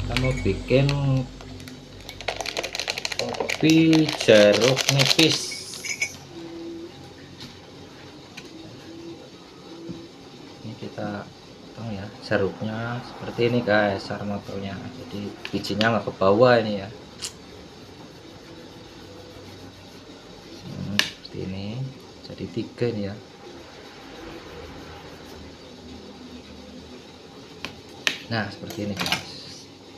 Kita mau bikin kopi jeruk nipis. Ini kita potong ya jeruknya seperti ini guys, cara motornya. Jadi bijinya nggak ke bawah ini ya. Seperti ini, jadi 3 ini ya. Nah seperti ini guys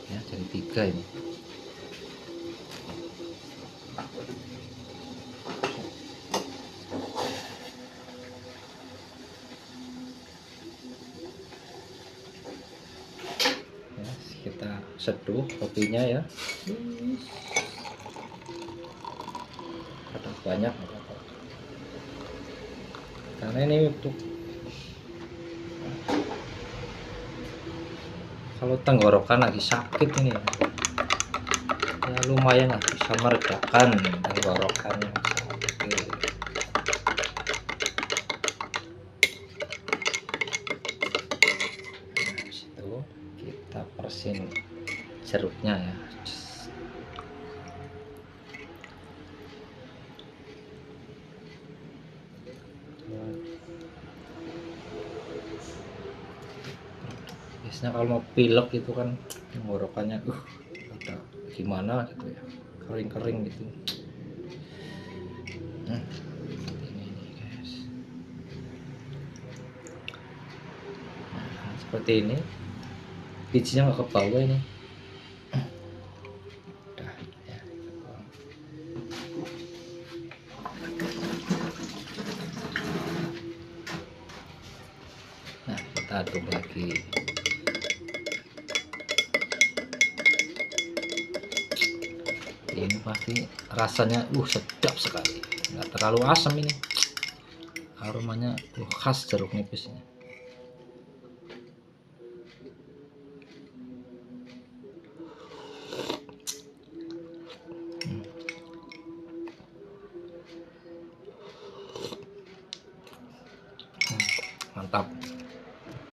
ya, jadi 3 ini. Ya, kita seduh kopinya ya. Ada banyak karena ini untuk kalau tenggorokan lagi sakit ini ya, lumayan lah bisa meredakan tenggorokan yang sakit. Nah, situ kita persin jeruknya ya. Biasanya kalau mau pilek itu kan tenggorokannya ada gimana gitu ya, kering-kering gitu. Ini guys. Nah, seperti ini, bijinya nggak ke bawah ini. Udah, ya. Nah kita aduk lagi. Ini pasti rasanya sedap sekali, nggak terlalu asam ini, aromanya khas jeruk nipisnya.